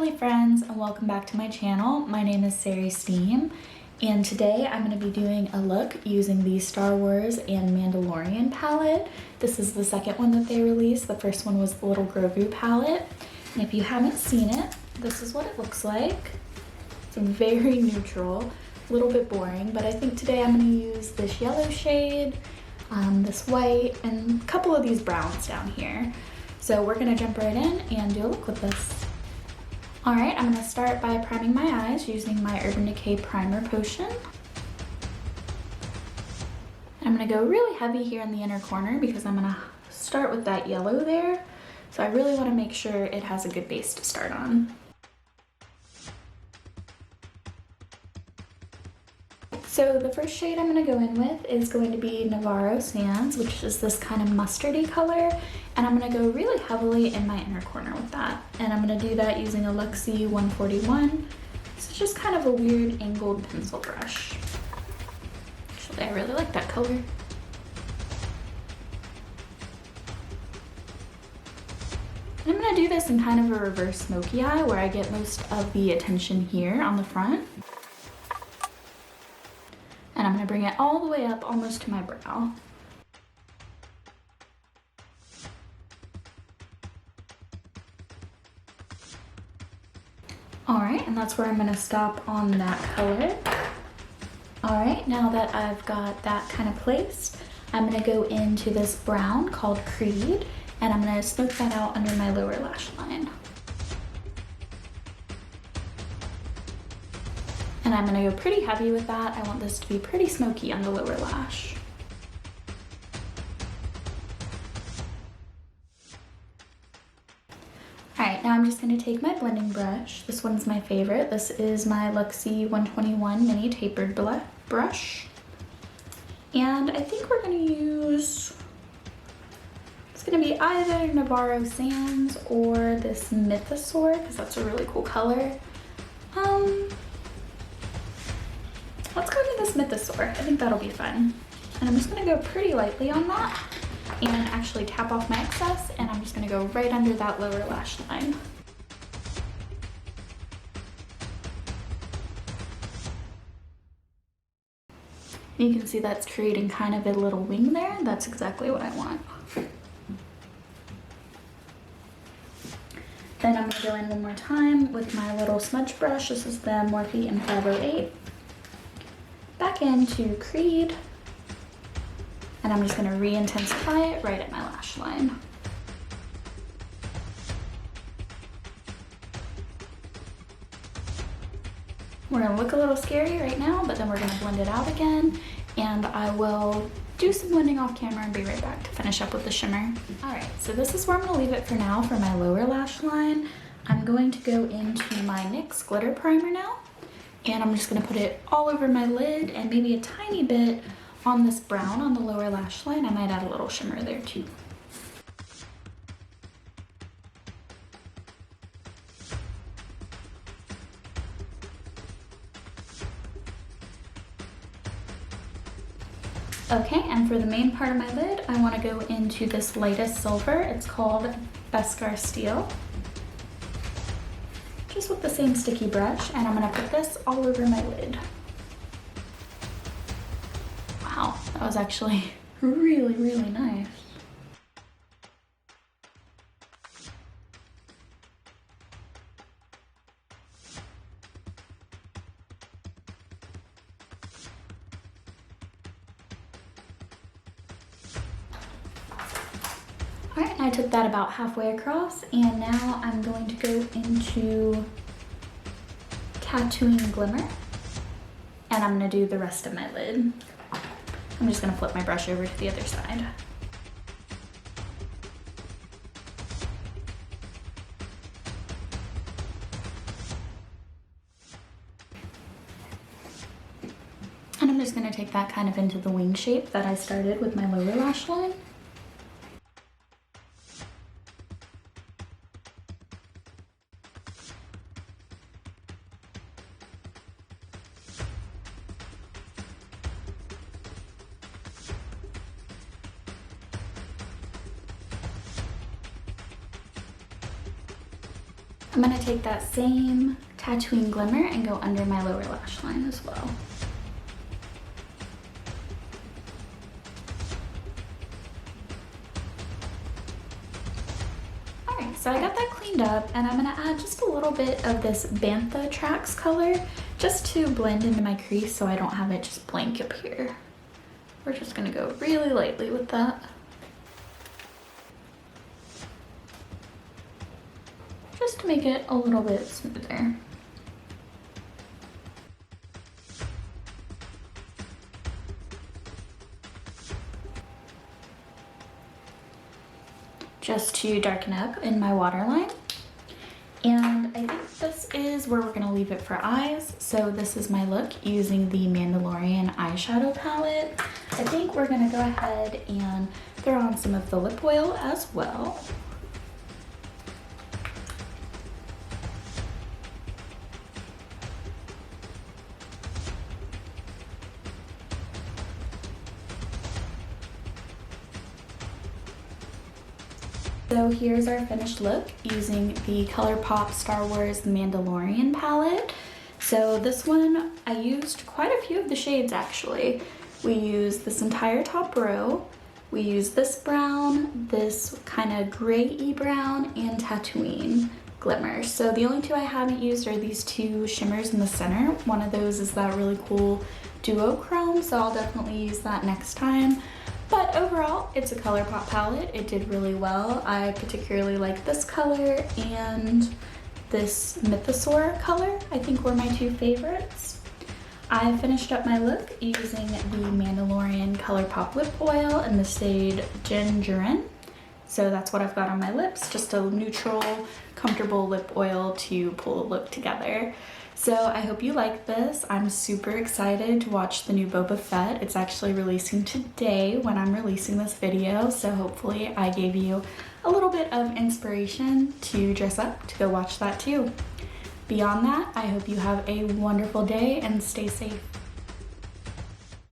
lovely friends, and welcome back to my channel. My name is Sari Steam, and today I'm going to be doing a look using the Star Wars and Mandalorian palette. This is the second one that they released. The first one was the Little Grogu palette, and if you haven't seen it, this is what it looks like. It's very neutral, a little bit boring, but I think today I'm going to use this yellow shade, this white, and a couple of these browns down here. So we're going to jump right in and do a look with this. Alright, I'm going to start by priming my eyes using my Urban Decay Primer Potion. I'm going to go really heavy here in the inner corner because I'm going to start with that yellow there. So I really want to make sure it has a good base to start on. So the first shade I'm going to go in with is going to be Navarro Sands, which is this kind of mustardy color. And I'm going to go really heavily in my inner corner with that. And I'm going to do that using a Luxie 141. It's just kind of a weird angled pencil brush. Actually, I really like that color. And I'm going to do this in kind of a reverse smoky eye where I get most of the attention here on the front. And I'm going to bring it all the way up almost to my brow. Alright, and that's where I'm going to stop on that color. Alright, now that I've got that kind of placed, I'm going to go into this brown called Creed, and I'm going to smoke that out under my lower lash line. And I'm going to go pretty heavy with that. I want this to be pretty smoky on the lower lash. Alright, now I'm just going to take my blending brush. This one's my favorite. This is my Luxie 121 mini tapered brush. And I think we're going to use, it's going to be either Navarro Sands or this Mythosaur, because that's a really cool color. Let's go into this Mythosaur. I think that'll be fun. And I'm just going to go pretty lightly on that and actually tap off my excess, and I'm just going to go right under that lower lash line. You can see that's creating kind of a little wing there. That's exactly what I want. Then I'm going to go in one more time with my little smudge brush. This is the Morphe M508. Back into Creed, and I'm just going to re-intensify it right at my lash line. We're going to look a little scary right now, but then we're going to blend it out again, and I will do some blending off camera and be right back to finish up with the shimmer. Alright, so this is where I'm going to leave it for now for my lower lash line. I'm going to go into my NYX glitter primer now. And I'm just going to put it all over my lid and maybe a tiny bit on this brown on the lower lash line. I might add a little shimmer there too. Okay, and for the main part of my lid, I want to go into this lightest silver. It's called Beskar Steel. Just with the same sticky brush, and I'm going to put this all over my lid. Wow, that was actually really, really nice. Alright, I took that about halfway across, and now I'm going to go into Tattooing Glimmer, and I'm going to do the rest of my lid. I'm just going to flip my brush over to the other side. And I'm just going to take that kind of into the wing shape that I started with my lower lash line. I'm gonna take that same Tatooine Glimmer and go under my lower lash line as well. Alright, so I got that cleaned up, and I'm gonna add just a little bit of this Bantha Tracks color just to blend into my crease so I don't have it just blank up here. We're just gonna go really lightly with that. Just to make it a little bit smoother. Just to darken up in my waterline. And I think this is where we're gonna leave it for eyes. So this is my look using the Mandalorian eyeshadow palette. I think we're gonna go ahead and throw on some of the lip oil as well. So here's our finished look using the Colourpop Star Wars The Mandalorian palette. So this one, I used quite a few of the shades actually. We used this entire top row, we used this brown, this kind of gray-y brown, and Tatooine Glimmer. So the only two I haven't used are these two shimmers in the center. One of those is that really cool duochrome, so I'll definitely use that next time. But overall, it's a Colourpop palette. It did really well. I particularly like this color and this Mythosaur color. I think were my two favorites. I finished up my look using the Mandalorian Colourpop lip oil in the shade Gingerin. So that's what I've got on my lips, just a neutral, comfortable lip oil to pull a look together. So I hope you like this. I'm super excited to watch the new Boba Fett. It's actually releasing today when I'm releasing this video, so hopefully I gave you a little bit of inspiration to dress up to go watch that too. Beyond that, I hope you have a wonderful day and stay safe.